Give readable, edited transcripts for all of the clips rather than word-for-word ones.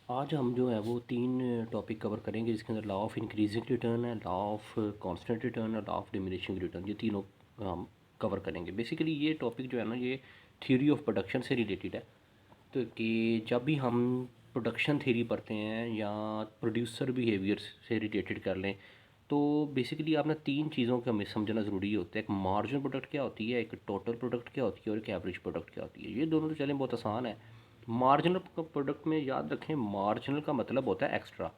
आज हम जो है वो 3 टॉपिक कवर करेंगे जिसके अंदर लॉ ऑफ इंक्रीजिंग रिटर्न है, लॉ ऑफ कांस्टेंट रिटर्न और लॉ ऑफ डिमिनिशिंग रिटर्न। ये तीनों हम कवर करेंगे। बेसिकली ये टॉपिक जो है ना ये थ्योरी ऑफ प्रोडक्शन से रिलेटेड है। तो कि जब भी हम प्रोडक्शन थ्योरी पढ़ते हैं या प्रोड्यूसर बिहेवियर से रिलेटेड कर लें तो बेसिकली आपने 3 चीज़ों का हमें समझना ज़रूरी होता है। एक मार्जिनल प्रोडक्ट क्या होती है, एक टोटल प्रोडक्ट क्या होती है और एक एवरेज प्रोडक्ट क्या होती है। ये दोनों तो चलें बहुत आसान है। मार्जिनल प्रोडक्ट में याद रखें, मार्जिनल का मतलब होता है एक्स्ट्रा।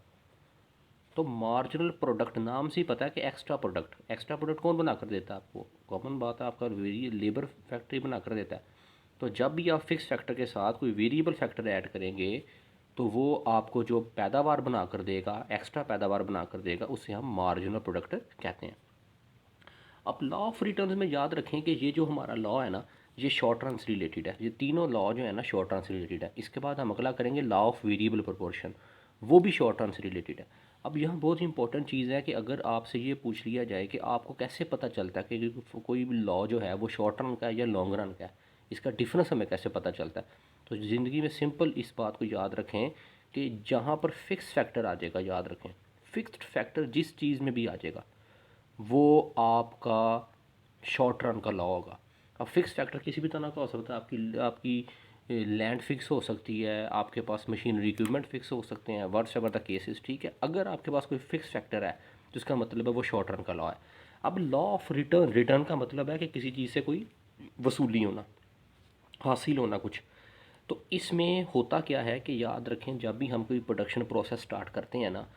तो मार्जिनल प्रोडक्ट नाम से ही पता है कि एक्स्ट्रा प्रोडक्ट कौन बना कर देता है आपको? कॉमन बात है, आपका लेबर फैक्ट्री बना कर देता है। तो जब भी आप फिक्स फैक्टर के साथ कोई वेरिएबल फैक्टर ऐड करेंगे तो वो आपको जो पैदावार बना कर देगा, एक्स्ट्रा पैदावार बना कर देगा, उसे हम मार्जिनल प्रोडक्ट कहते हैं। अब लॉ ऑफ रिटर्न्स में याद रखें कि ये जो हमारा लॉ है ना, ये शॉर्ट रन से रिलेटेड है। ये तीनों लॉ जो है ना शॉर्ट रन से रिलेटेड है। इसके बाद हम अगला करेंगे लॉ ऑफ वेरिएबल प्रोपोर्शन, वो भी शॉर्ट रन से रिलेटेड है। अब यहाँ बहुत इंपॉर्टेंट चीज़ है कि अगर आपसे ये पूछ लिया जाए कि आपको कैसे पता चलता है कि कोई भी लॉ जो है वो शॉर्ट रन का है या लॉन्ग रन का है, इसका डिफरेंस हमें कैसे पता चलता है? तो ज़िंदगी में सिंपल इस बात को याद रखें कि जहाँ पर फिक्स फैक्टर आ जाएगा, याद रखें फिक्स्ड फैक्टर जिस चीज़ में भी आ जाएगा वो आपका शॉर्ट रन का लॉ होगा। अब फिक्स फैक्टर किसी भी तरह का हो सकता है। आपकी आपकी लैंड फिक्स हो सकती है, आपके पास मशीनरी इक्विपमेंट फिक्स हो सकते हैं, वर्ड्स एवर द केसेस, ठीक है। अगर आपके पास कोई फिक्स फैक्टर है जिसका मतलब है वो शॉर्ट रन का लॉ है। अब लॉ ऑफ रिटर्न, रिटर्न का मतलब है कि किसी चीज़ से कोई वसूली होना, हासिल होना कुछ। तो इसमें होता क्या है कि याद रखें, जब भी हम कोई प्रोडक्शन प्रोसेस स्टार्ट करते हैं ना,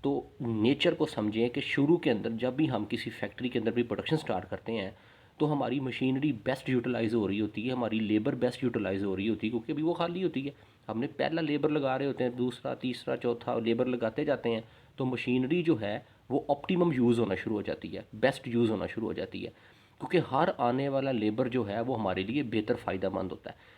तो नेचर को समझें कि शुरू के अंदर जब भी हम किसी फैक्ट्री के अंदर भी प्रोडक्शन स्टार्ट करते हैं तो हमारी मशीनरी बेस्ट यूटिलाइज हो रही होती है, हमारी लेबर बेस्ट यूटिलाइज हो रही होती है, क्योंकि अभी वो खाली होती है। हमने पहला लेबर लगा रहे होते हैं, दूसरा तीसरा चौथा लेबर लगाते जाते हैं, तो मशीनरी जो है वो ऑप्टिमम यूज़ होना शुरू हो जाती है, बेस्ट यूज़ होना शुरू हो जाती है। क्योंकि हर आने वाला लेबर जो है वो हमारे लिए बेहतर फ़ायदा मंद होता है।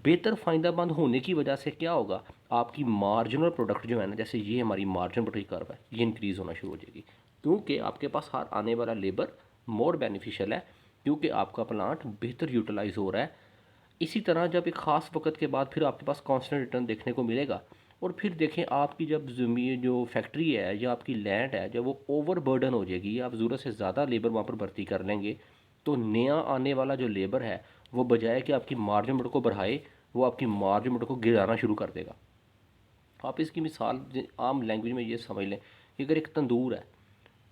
बेहतर फ़ायदेमंद होने की वजह से क्या होगा, आपकी मार्जिनल प्रोडक्ट जो है ना, जैसे ये हमारी मार्जिनल प्रोडक्ट कर्व है, ये इंक्रीज़ होना शुरू हो जाएगी। क्योंकि आपके पास हर आने वाला लेबर मोर बेनिफिशियल है, क्योंकि आपका प्लांट बेहतर यूटिलाइज हो रहा है। इसी तरह जब एक ख़ास वक्त के बाद फिर आपके पास कांस्टेंट रिटर्न देखने को मिलेगा। और फिर देखें, आपकी जब ज़मीन जो फैक्ट्री है या आपकी लैंड है, जब वो ओवर बर्डन हो जाएगी, आप ज़रूरत से ज़्यादा लेबर वहाँ पर भर्ती कर लेंगे, तो नया आने वाला जो लेबर है वो बजाय कि आपकी मार्जिन को बढ़ाए, वो आपकी मार्जिन को गिराना शुरू कर देगा। आप इसकी मिसाल आम लैंग्वेज में ये समझ लें कि अगर एक तंदूर है,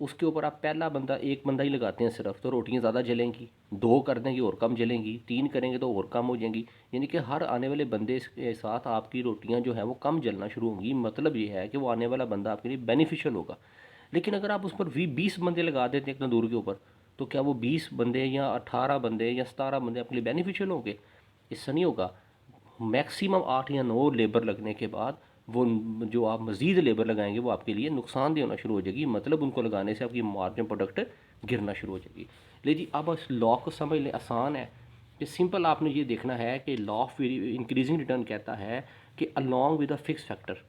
उसके ऊपर आप पहला बंदा, एक बंदा ही लगाते हैं सिर्फ, तो रोटियां ज़्यादा जलेंगी। दो कर देंगे और कम जलेंगी, तीन करेंगे तो और कम हो जाएंगी। यानी कि हर आने वाले बंदे के साथ आपकी रोटियां जो है वो कम जलना शुरू होंगी। मतलब ये है कि वो आने वाला बंदा आपके लिए बेनिफिशियल होगा। लेकिन अगर आप उस पर भी 20 बंदे लगा देते हैं एक तंदूर के ऊपर, तो क्या वो 20 बंदे या 18 बंदे या 17 बंदे आपके लिए बेनिफिशियल होंगे? इससे नहीं होगा। मैक्सिमम 8 या 9 लेबर लगने के बाद वो जो आप मज़ीद लेबर लगाएंगे वो आपके लिए नुकसानदेह होना शुरू हो जाएगी। मतलब उनको लगाने से आपकी मार्जिन प्रोडक्ट गिरना शुरू हो जाएगी। ले जी, अब इस लॉ को समझ लें, आसान है कि सिंपल आपने ये देखना है कि लॉ ऑफ इंक्रीजिंग रिटर्न कहता है कि along with a fix factor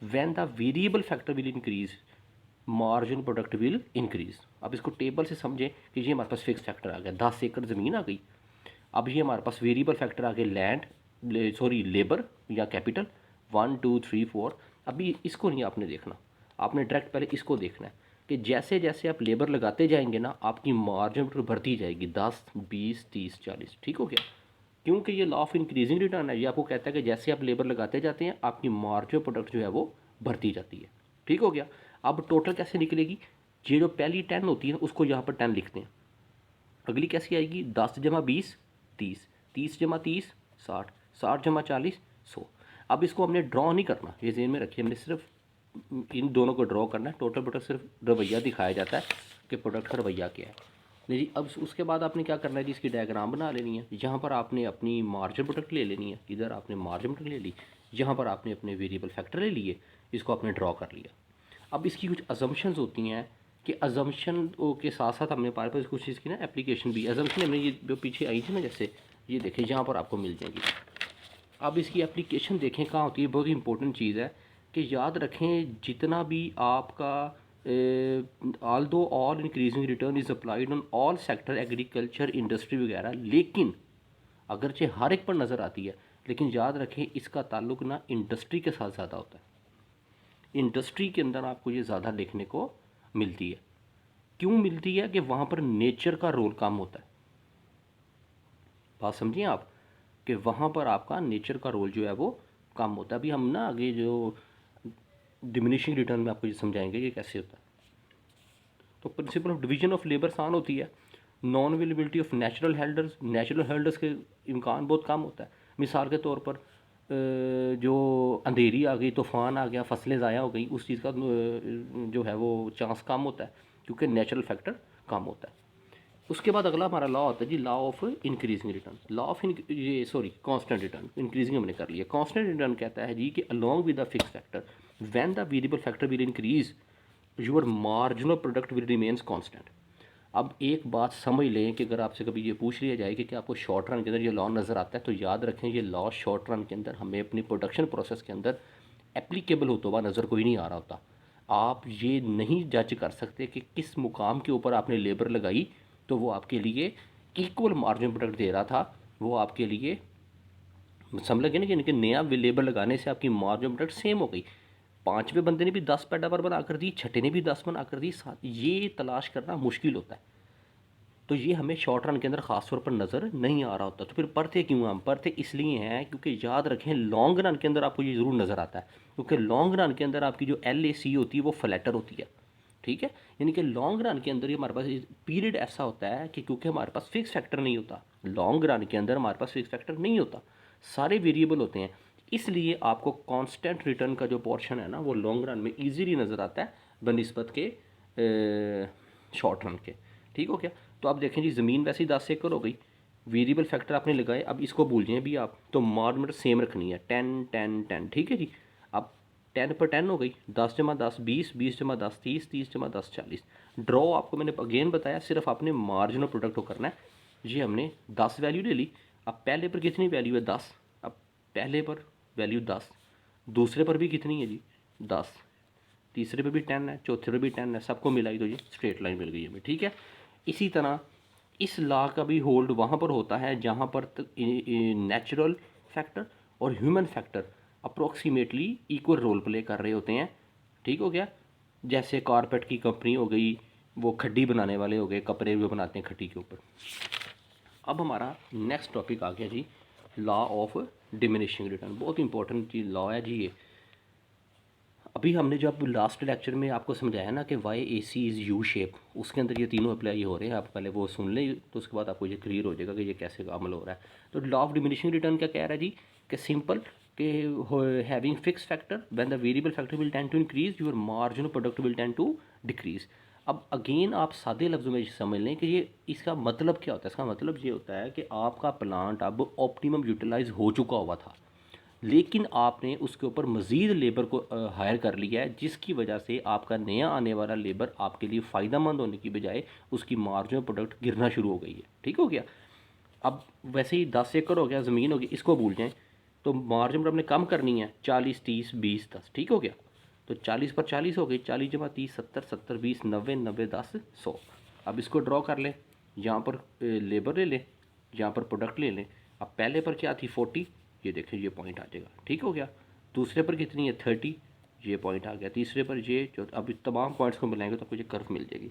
when the variable factor will increase, margin product will increase. अब इसको टेबल से समझें कि ये हमारे पास फिक्स फैक्टर आ गया, 10 एकड़ ज़मीन आ गई। अब ये हमारे पास वेरिएबल फैक्टर आ गए, लैंड, सॉरी लेबर या कैपिटल, 1 2 3 4। अभी इसको नहीं आपने देखना, आपने डायरेक्ट पहले इसको देखना है कि जैसे जैसे आप लेबर लगाते जाएंगे ना, आपकी मार्जिन बढ़ती जाएगी, 10 20 30 40, ठीक हो गया। क्योंकि ये लॉ ऑफ इंक्रीजिंग रिटर्न है, ये आपको कहता है कि जैसे आप लेबर लगाते जाते हैं आपकी मार्जिन प्रोडक्ट जो है वो बढ़ती जाती है, ठीक हो गया। अब टोटल कैसे निकलेगी? ये जो पहली 10 होती है उसको यहाँ पर 10 लिखते हैं। अगली कैसी आएगी? 10 जमा 20 30, 30 जमा 30 60, 60 जमा 40 100। अब इसको हमने ड्रॉ नहीं करना, ये जेन में रखिए, हमने सिर्फ इन दोनों को ड्रॉ करना है। टोटल प्रोडक्ट सिर्फ रवैया दिखाया जाता है कि प्रोडक्ट का रवैया क्या है। नहीं जी, अब उसके बाद आपने क्या करना है जी, इसकी डायग्राम बना लेनी है। यहाँ पर आपने अपनी मार्जिन प्रोडक्ट ले लेनी है, इधर आपने मार्जिन प्रोडक्ट ले ली, यहाँ पर आपने अपने वेरिएबल फैक्टर ले लिए, इसको आपने ड्रॉ कर लिया। अब इसकी कुछ अजम्पशंस होती हैं कि अजम्पशन के साथ साथ हमने पास पास कुछ चीज़ की ना एप्लीकेशन भी, अजम्पशन हमने ये जो पीछे आई थी ना, जैसे ये देखें यहाँ पर आपको मिल जाएगी। अब इसकी एप्लीकेशन देखें कहाँ होती है, बहुत इंपॉर्टेंट चीज़ है कि याद रखें जितना भी आपका ऑल दो all increasing return is applied on all sector, agriculture, industry वगैरह, लेकिन अगरचे हर एक पर नज़र आती है, लेकिन याद रखें इसका ताल्लुक ना इंडस्ट्री के साथ ज़्यादा होता है। इंडस्ट्री के अंदर आपको ये ज़्यादा देखने को मिलती है। क्यों मिलती है? कि वहाँ पर नेचर का रोल कम होता है। बात समझिए आप, कि वहाँ पर आपका नेचर का रोल जो है वो कम होता है। अभी हम ना आगे जो डिमिनिशिंग रिटर्न में आपको ये समझाएंगे ये कैसे होता है। तो principle of division of labour आसान होती है। नॉन अवेलेबिलिटी ऑफ नेचुरल हेल्डर्स के इम्कान बहुत कम होता है। मिसाल के तौर पर जो अंधेरी आ गई, तूफ़ान आ गया, फसलें ज़ाया हो गई, उस चीज़ का जो है वो चांस कम होता है, क्योंकि नेचुरल फैक्टर कम होता है। उसके बाद अगला हमारा लॉ होता है जी, law of increasing return. Law of ये सॉरी कांस्टेंट रिटर्न, इंक्रीजिंग हमने कर लिया। कांस्टेंट रिटर्न कहता है जी कि along with the fix factor when the variable factor will increase your marginal product will remains constant. अब एक बात समझ लें कि अगर आपसे कभी ये पूछ लिया जाए कि क्या आपको शॉर्ट रन के अंदर ये लॉ नज़र आता है, तो याद रखें ये लॉ शॉर्ट रन के अंदर हमें अपनी प्रोडक्शन प्रोसेस के अंदर एप्लीकेबल होता हुआ नज़र कोई नहीं आ रहा होता। आप ये नहीं जज कर सकते कि किस मुकाम के ऊपर आपने लेबर लगाई तो वो आपके लिए इक्वल मार्जिन प्रोडक्ट दे रहा था, वो आपके लिए समझ लगे ना कि नया लेबर लगाने से आपकी मार्जिन प्रोडक्ट सेम हो गई। पाँचवें बंदे ने भी 10 पैदावार बना कर दी, छठे ने भी 10 बना कर दी, साथ ये तलाश करना मुश्किल होता है। तो ये हमें शॉर्ट रन के अंदर ख़ास तौर पर नज़र नहीं आ रहा होता। तो फिर पढ़ते क्यों? हम पढ़ते इसलिए हैं क्योंकि याद रखें लॉन्ग रन के अंदर आपको ये ज़रूर नज़र आता है, क्योंकि लॉन्ग रन के अंदर आपकी जो LAC होती है वो फ्लैटर होती है। ठीक है, यानी कि लॉन्ग रन के अंदर ही हमारे पास पीरियड ऐसा होता है कि क्योंकि हमारे पास फिक्स फैक्टर नहीं होता, लॉन्ग रन के अंदर हमारे पास फिक्स फैक्टर नहीं होता, सारे वेरिएबल होते हैं। इसलिए आपको कांस्टेंट रिटर्न का जो पोर्शन है ना वो लॉन्ग रन में ईजीली नज़र आता है बनिस्बत के शॉर्ट रन के। ठीक हो गया? तो आप देखें जी, ज़मीन वैसे ही 10 एकड़ हो गई, वेरिएबल फैक्टर आपने लगाए, अब इसको भूल जाएं भी आप, तो मार्जिन सेम रखनी है 10 10 10। ठीक है जी, अब 10 पर 10 हो गई, 10 जमा 10 20, 20 जमा 10 30, 30 जमा 10 40। ड्रॉ आपको मैंने अगेन बताया, सिर्फ आपने मार्जिनल प्रोडक्ट को करना है। ये हमने 10 वैल्यू ले ली। अब पहले पर कितनी वैल्यू है? 10। अब पहले पर वैल्यू 10, दूसरे पर भी कितनी है जी? 10, तीसरे पे भी 10 है, चौथे पे भी 10 है, सबको मिलाई तो ये स्ट्रेट लाइन मिल गई हमें। ठीक है, इसी तरह इस लॉ का भी होल्ड वहाँ पर होता है जहाँ पर नेचुरल फैक्टर और human factor approximately equal role play कर रहे होते हैं। ठीक हो गया? जैसे कारपेट की कंपनी हो गई, वो खड्डी बनाने वाले हो गए, कपड़े भी बनाते हैं खड्डी के ऊपर। अब हमारा नेक्स्ट टॉपिक आ गया जी, लॉ ऑफ डिमिनिशिंग रिटर्न। बहुत इंपॉर्टेंट जी लॉ है जी ये। अभी हमने जब लास्ट लेक्चर में आपको समझाया ना कि YAC इज़ यू शेप, उसके अंदर ये तीनों अप्लाई हो रहे हैं। आप पहले वो सुन लें तो उसके बाद आपको ये क्लियर हो जाएगा कि ये कैसे अमल हो रहा है। तो लॉ ऑफ डिमिनिशिंग रिटर्न क्या कह रहा है जी? कि सिंपल कि having fix factor when the variable factor will tend to increase your marginal product will tend to decrease. अब अगेन आप सादे लफ्ज़ों में समझ लें कि ये इसका मतलब क्या होता है। इसका मतलब ये होता है कि आपका प्लांट अब ऑप्टिमम यूटिलाइज हो चुका हुआ था, लेकिन आपने उसके ऊपर मज़ीद लेबर को हायर कर लिया है, जिसकी वजह से आपका नया आने वाला लेबर आपके लिए फ़ायदा मंद होने की बजाय उसकी मार्जिनल प्रोडक्ट गिरना शुरू हो गई है। ठीक हो गया? अब वैसे ही 10 एकड़ हो गया, ज़मीन होगी, इसको भूल जाएं। तो मार्जिन आपने कम करनी है, 40 30 20 10। ठीक हो गया? तो 40 पर 40 हो गई, 40 जमा 30 70 70 20 90 90 10 100। अब इसको ड्रॉ कर लें, यहाँ पर लेबर ले लें, यहाँ पर प्रोडक्ट ले लें। अब पहले पर क्या थी? 40, ये देखें ये पॉइंट आ जाएगा। ठीक हो गया? दूसरे पर कितनी है? 30, ये पॉइंट आ गया। तीसरे पर ये जो, अब तमाम पॉइंट्स को मिलाएंगे तो आपको ये कर्व मिल जाएगी।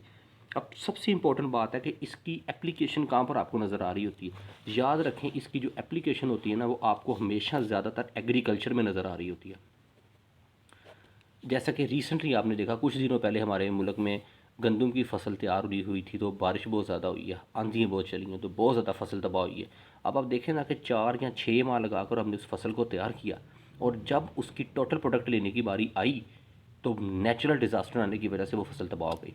अब सबसे इंपॉर्टेंट बात है कि इसकी एप्लीकेशन कहाँ पर आपको नज़र आ रही होती है। याद रखें इसकी जो एप्लीकेशन होती है ना वो आपको हमेशा ज़्यादातर एग्रीकल्चर में नज़र आ रही होती है। जैसा कि रिसेंटली आपने देखा, कुछ दिनों पहले हमारे मुल्क में गंदम की फसल तैयार हुई थी, तो बारिश बहुत ज़्यादा हुई है, आंधियाँ बहुत चली हैं, तो बहुत ज़्यादा फसल तबाह हुई है। अब आप देखें ना कि 4 या 6 माह लगाकर हमने उस फसल को तैयार किया, और जब उसकी टोटल प्रोडक्ट लेने की बारी आई तो नेचुरल डिज़ास्टर आने की वजह से वो फसल तबाह हो गई।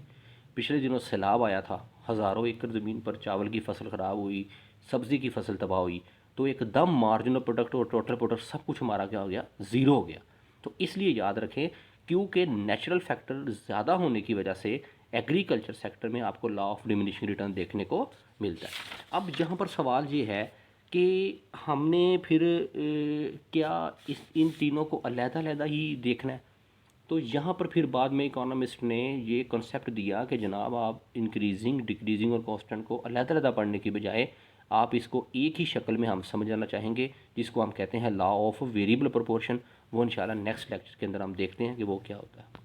पिछले दिनों सैलाब आया था, हज़ारों एकड़ ज़मीन पर चावल की फसल ख़राब हुई, सब्ज़ी की फसल तबाह हुई, तो एकदम मार्जिनल प्रोडक्ट और टोटल प्रोडक्ट सब कुछ हमारा क्या हो गया? ज़ीरो हो गया। तो इसलिए याद रखें, क्योंकि नेचुरल फैक्टर ज़्यादा होने की वजह से एग्रीकल्चर सेक्टर में आपको लॉ ऑफ डिमिनिशिंग रिटर्न देखने को मिलता है। अब यहाँ पर सवाल ये है कि हमने फिर क्या इन तीनों को अलग-अलग ही देखना है? तो यहाँ पर फिर बाद में इकोनॉमिस्ट ने ये कॉन्सेप्ट दिया कि जनाब आप इंक्रीजिंग, डिक्रीजिंग और कांस्टेंट को अलग-अलग पढ़ने की बजाय आप इसको एक ही शक्ल में हम समझाना चाहेंगे, जिसको हम कहते हैं लॉ ऑफ वेरिएबल प्रोपोर्शन। वो इंशाल्लाह नेक्स्ट लेक्चर के अंदर हम देखते हैं कि वो क्या होता है।